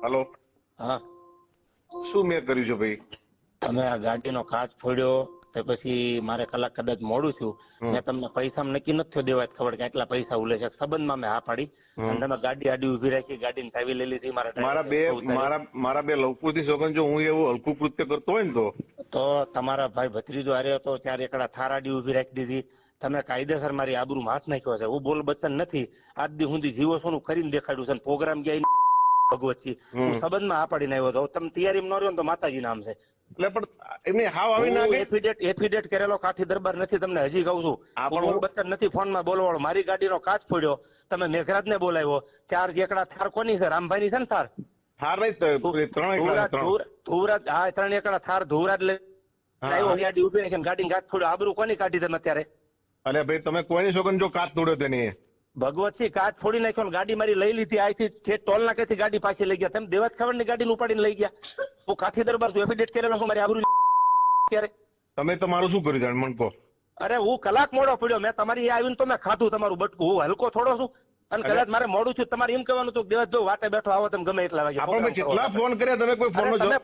Hello, હા, શું મેં કર્યું છે ભાઈ? તમે આ ગાડીનો કાચ ફોડ્યો તો પછી મારે કલાક કદાચ મોડું થયું. મેં તમને પૈસા નક્કી નથી થયો દેવા ખબર કે કેટલા પૈસા ઉલે છે સંબંધમાં મેં હા પાડી અને તમે ગાડી આડી ઉભી રાખી ગાડીની ચાવી લઈ લીધી મારા બે લવકુશથી સોગન જો હું એવું હલકું કૃત્ય કરતો હોય ને તો તમારા ભાઈ ભત્રીજો હાર્યો હતો ત્યારે એકડા થાર આડી ઉભી રાખી દીધી. તમે કાયદેસર મારી આબરૂમાં હાથ નાખ્યો છે. હું બોલ બચન નથી આજ દી સુધી જીવો સોનું કરીને દેખાડ્યું છે. પ્રોગ્રામ ગયા ભગવતજી હું સંબંધમાં આ પાડીને આવ્યો હતો. તમે તૈયારી ન રહ્યો ને તો માતાજી નામ છે. એટલે પણ એમને હાવ આવી ના ગઈ. એફિડેટ કરેલો કાઠી દરબાર નથી. તમને હજી કહું છું બોલ બચન નથી. ફોનમાં બોલવાળો મારી ગાડીનો કાચ ફોડ્યો. તમે મેઘરાજ ને બોલાવ્યો. ચાર એકડા થાર કોની છે? રામભાઈ ની છે ને થાર? થાર નહીં, ધુવરાજ. હા, 3 એકડા થાર ધુવરાજ લઈ આવ્યો. ગાડી ઉભી રાખીને ગાડી કાચ ફોડ્યો. આબરૂ કોની કાઢી તમે અત્યારે? અરે ભાઈ તમે કોઈની સોગન જો કાચ તોડ્યો તેની ભગવતસિંહ કાચ ફોડી નાખ્યો. ગાડી મારી લઈ લીધી. અહીંથી ટોલ નાકેથી ગાડી પાછી લઈ ગયા. તમે દેવાજ ખબર ની ગાડી ઉપાડીને લઈ ગયા. હું કાઠી દરબાર છું. એફિડેટ કરેલો છું. મારી આબરૂ ત્યારે તમે તમારું શું કર્યું જાણ મને કહો? અરે હું કલાક મોડો પડ્યો. મેં તમારી આવીને તો મેં ખાધું તમારું બટકું. હું હલકો થોડો છું અને કદાચ મારે મોડું છું. તમારે એમ કહેવાનું હતું દેવાજ જો વાટે બેઠો આવો તમે ગમે એટલા વાગે. આપણે કેટલા ફોન કર્યા તમે કોઈ ફોન નો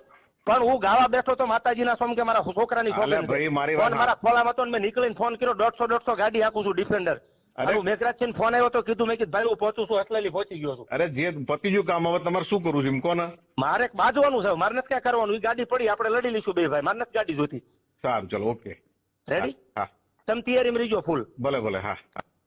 પણ હું ગાવા બેઠો તો માતાજીના સોમ કે મારા છોકરાની છોકરી મારા ખોલામાં તો મેં નીકળીને ફોન કર્યો. 150 ગાડી હાકું છું ડિફેન્ડર. મેઘરાજ છે ફોન આવ્યો તો કીધું મેં કીધું ભાઈ હું પહોંચું છું. અસલેલી પહોંચી ગયો છું. અરે જે પતી ગયું કામ હવે તમારે શું કરવું છે એમ કોને? મારે બાજવાનું છે. મારે નથી ક્યાં કરવાનું. એ ગાડી પડી આપણે લડી લઈશું બે ભાઈ. મારે નથી ગાડી જોતી. સારું ચલો ઓકે રેડી? હા તમે તૈયારીમાં રહીજો ફૂલ. ભલે ભલે હા.